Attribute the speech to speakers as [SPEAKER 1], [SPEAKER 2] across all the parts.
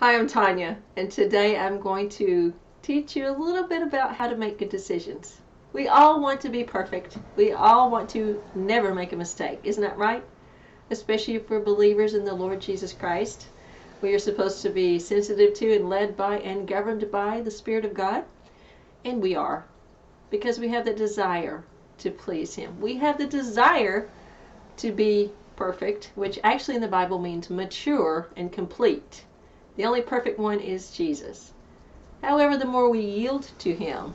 [SPEAKER 1] Hi, I'm Tanya, and today I'm going to teach you a little bit about how to make good decisions. We all want to be perfect. We all want to never make a mistake. Isn't that right? Especially if we're believers in the Lord Jesus Christ. We are supposed to be sensitive to and led by and governed by the Spirit of God. And we are, because we have the desire to please Him. We have the desire to be perfect, which actually in the Bible means mature and complete. The only perfect one is Jesus. However, the more we yield to Him,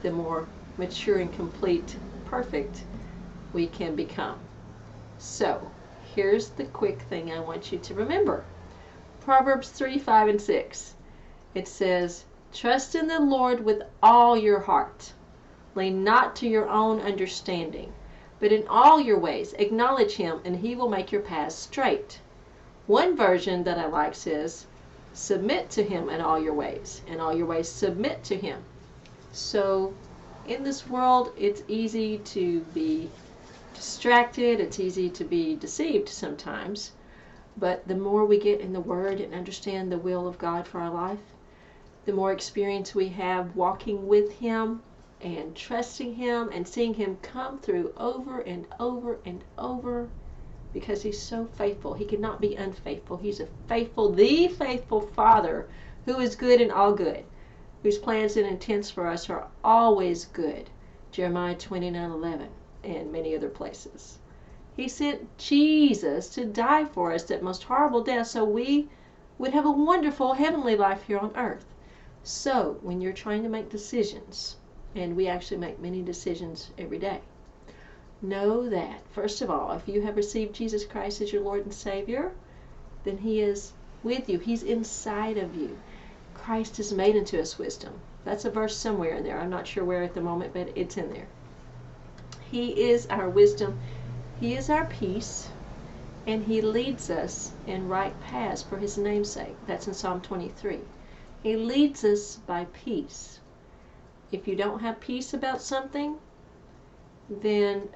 [SPEAKER 1] the more mature and complete, perfect we can become. So, here's the quick thing I want you to remember. Proverbs 3, 5, and 6. It says, "Trust in the Lord with all your heart. Lean not to your own understanding, but in all your ways acknowledge Him, and He will make your paths straight." One version that I like says, "Submit to Him in all your ways. In all your ways, submit to Him." So, in this world, it's easy to be distracted. It's easy to be deceived sometimes. But the more we get in the Word and understand the will of God for our life, the more experience we have walking with Him and trusting Him and seeing Him come through over and over and over, because He's so faithful. He cannot be unfaithful. He's the faithful Father who is good and all good, whose plans and intents for us are always good. Jeremiah 29:11 and many other places. He sent Jesus to die for us that most horrible death so we would have a wonderful heavenly life here on earth. So when you're trying to make decisions, and we actually make many decisions every day, know that, first of all, if you have received Jesus Christ as your Lord and Savior, then He is with you. He's inside of you. Christ is made into us wisdom. That's a verse somewhere in there. I'm not sure where at the moment, but it's in there. He is our wisdom. He is our peace. And He leads us in right paths for His name's sake. That's in Psalm 23. He leads us by peace. If you don't have peace about something, then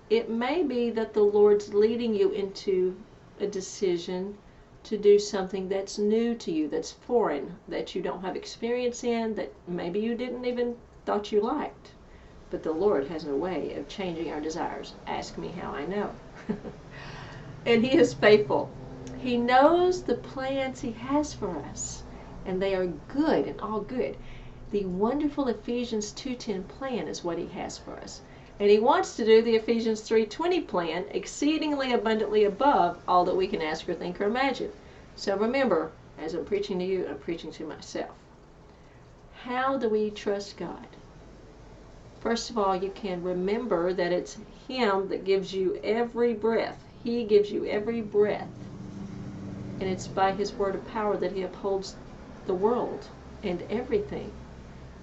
[SPEAKER 1] it may be that the Lord's leading you into a decision to do something that's new to you, that's foreign, that you don't have experience in, that maybe you didn't even thought you liked. But the Lord has a way of changing our desires. Ask me how I know. And He is faithful. He knows the plans He has for us, and they are good and all good. The wonderful Ephesians 2:10 plan is what He has for us. And He wants to do the Ephesians 3:20 plan, exceedingly abundantly above all that we can ask or think or imagine. So remember, as I'm preaching to you, I'm preaching to myself. How do we trust God? First of all, you can remember that it's Him that gives you every breath. He gives you every breath. And it's by His word of power that He upholds the world and everything.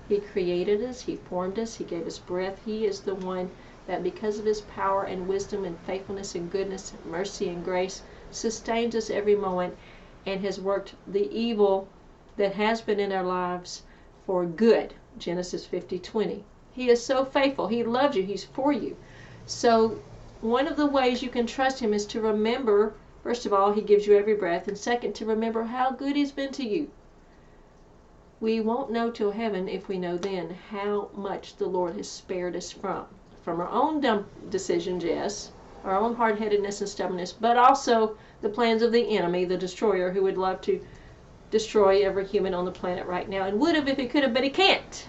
[SPEAKER 1] He created us, He formed us, He gave us breath. He is the one that, because of His power and wisdom and faithfulness and goodness and mercy and grace, sustains us every moment and has worked the evil that has been in our lives for good. Genesis 50:20. He is so faithful. He loves you. He's for you. So one of the ways you can trust Him is to remember, first of all, He gives you every breath, and second, to remember how good He's been to you. We won't know till heaven, if we know then, how much the Lord has spared us from our own dumb decisions, yes, our own hard-headedness and stubbornness, but also the plans of the enemy, the destroyer, who would love to destroy every human on the planet right now, and would have if he could have, but he can't.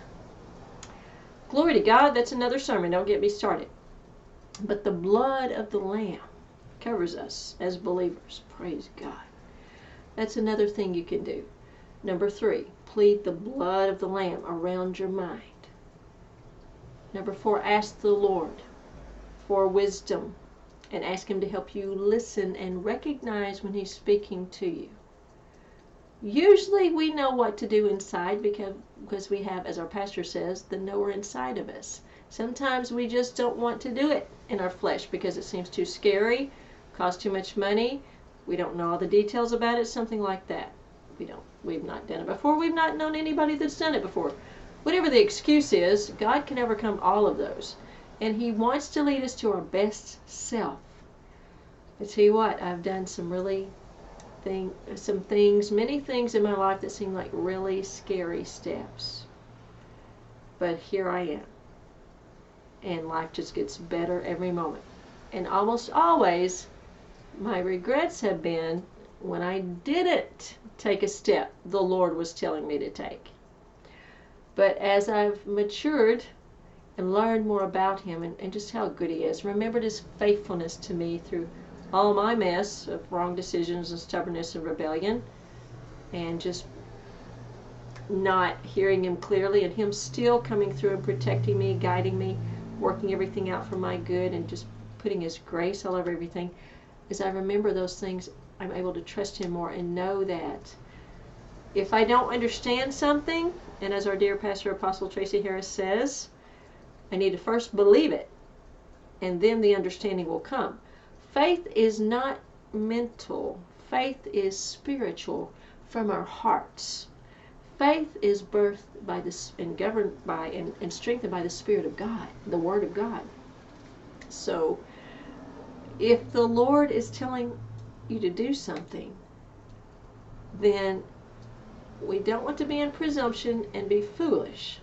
[SPEAKER 1] Glory to God. That's another sermon. Don't get me started. But the blood of the Lamb covers us as believers. Praise God. That's another thing you can do. Number 3, plead the blood of the Lamb around your mind. Number 4, ask the Lord for wisdom and ask Him to help you listen and recognize when He's speaking to you. Usually we know what to do inside because we have, as our pastor says, the knower inside of us. Sometimes we just don't want to do it in our flesh because it seems too scary, costs too much money, we don't know all the details about it, something like that. We've not done it before. We've not known anybody that's done it before. Whatever the excuse is, God can overcome all of those. And He wants to lead us to our best self. I tell you what, I've done some really many things in my life that seem like really scary steps. But here I am. And life just gets better every moment. And almost always, my regrets have been when I didn't take a step the Lord was telling me to take. But as I've matured and learned more about Him and just how good He is, remembered His faithfulness to me through all my mess of wrong decisions and stubbornness and rebellion, and just not hearing Him clearly, and Him still coming through and protecting me, guiding me, working everything out for my good, and just putting His grace all over everything. As I remember those things, I'm able to trust Him more and know that if I don't understand something, and as our dear Pastor Apostle Tracy Harris says, I need to first believe it, and then the understanding will come. Faith is not mental. Faith is spiritual, from our hearts. Faith is birthed by this and governed by and strengthened by the Spirit of God, the Word of God. So, if the Lord is telling you to do something, then we don't want to be in presumption and be foolish.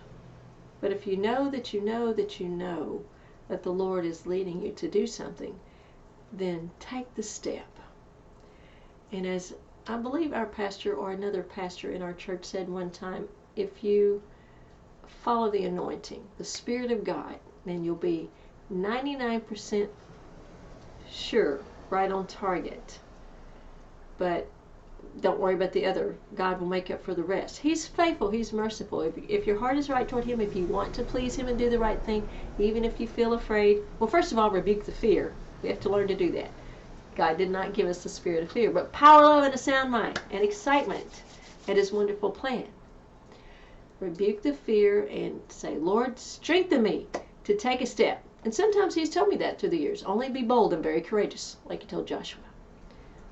[SPEAKER 1] But if you know that you know that you know that the Lord is leading you to do something, then take the step. And as I believe our pastor or another pastor in our church said one time, if you follow the anointing, the Spirit of God, then you'll be 99% sure, right on target. But don't worry about the other. God will make up for the rest. He's faithful. He's merciful. If your heart is right toward Him, if you want to please Him and do the right thing, even if you feel afraid, well, first of all, rebuke the fear. We have to learn to do that. God did not give us the spirit of fear, but power, love, and a sound mind, and excitement at His wonderful plan. Rebuke the fear and say, Lord, strengthen me to take a step. And sometimes He's told me that through the years. Only be bold and very courageous, like He told Joshua.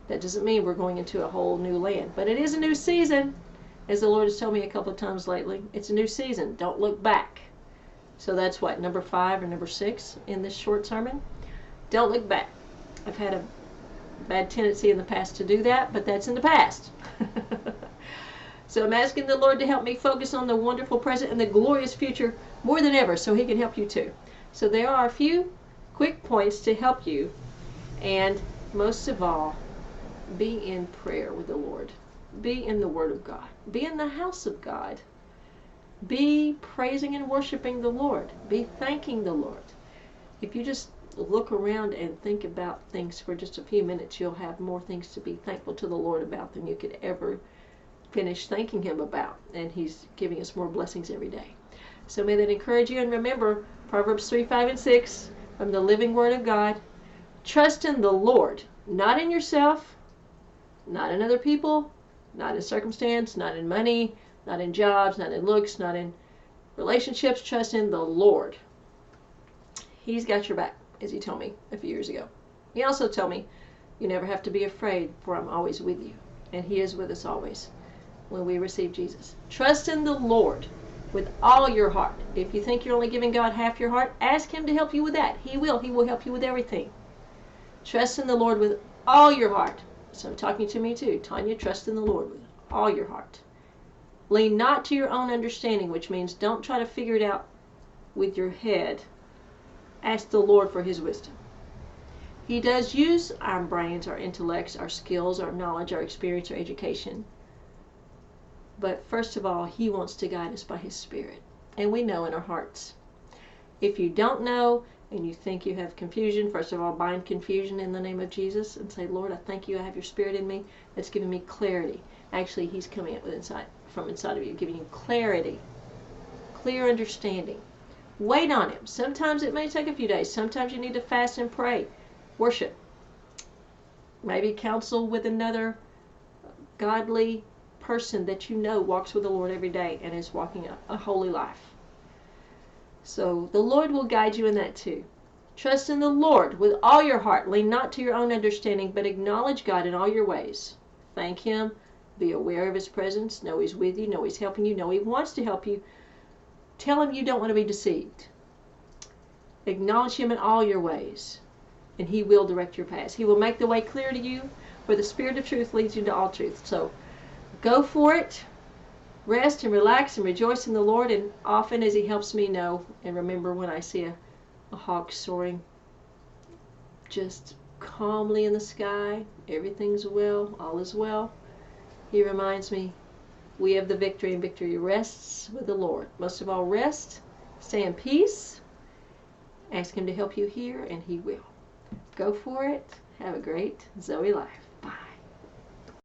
[SPEAKER 1] That doesn't mean we're going into a whole new land, but it is a new season, as the Lord has told me a couple of times lately. It's a new season. Don't look back. So that's what, number 5 or number 6 in this short sermon? Don't look back. I've had a bad tendency in the past to do that, but that's in the past. So I'm asking the Lord to help me focus on the wonderful present and the glorious future more than ever, so He can help you too. So there are a few quick points to help you, and most of all, be in prayer with the Lord. Be in the Word of God. Be in the house of God. Be praising and worshiping the Lord. Be thanking the Lord. If you just look around and think about things for just a few minutes, you'll have more things to be thankful to the Lord about than you could ever finish thanking Him about. And He's giving us more blessings every day. So may that encourage you. And remember, Proverbs 3, 5, and 6 from the living Word of God. Trust in the Lord, not in yourself, not in other people, not in circumstance, not in money, not in jobs, not in looks, not in relationships. Trust in the Lord. He's got your back, as He told me a few years ago. He also told me, you never have to be afraid, for I'm always with you. And He is with us always when we receive Jesus. Trust in the Lord with all your heart. If you think you're only giving God half your heart, ask Him to help you with that. He will. He will help you with everything. Trust in the Lord with all your heart. So talking to me too. Tonja, trust in the Lord with all your heart. Lean not to your own understanding, which means don't try to figure it out with your head. Ask the Lord for His wisdom. He does use our brains, our intellects, our skills, our knowledge, our experience, our education. But first of all, He wants to guide us by His Spirit. And we know in our hearts. If you don't know and you think you have confusion, first of all, bind confusion in the name of Jesus and say, Lord, I thank you I have your Spirit in me. That's giving me clarity. Actually, He's coming up with from inside of you, giving you clarity, clear understanding. Wait on Him. Sometimes it may take a few days. Sometimes you need to fast and pray. Worship. Maybe counsel with another godly person that you know walks with the Lord every day and is walking a holy life. So the Lord will guide you in that too. Trust in the Lord with all your heart. Lean not to your own understanding, but acknowledge God in all your ways. Thank Him. Be aware of His presence. Know He's with you. Know He's helping you. Know He wants to help you. Tell Him you don't want to be deceived. Acknowledge Him in all your ways, and He will direct your paths. He will make the way clear to you. For the Spirit of truth leads you to all truth. So go for it. Rest and relax and rejoice in the Lord. And often as He helps me know and remember when I see a hawk soaring just calmly in the sky, everything's well, all is well, He reminds me we have the victory, and victory rests with the Lord. Most of all, rest, stay in peace, ask Him to help you here, and He will. Go for it. Have a great Zoe life.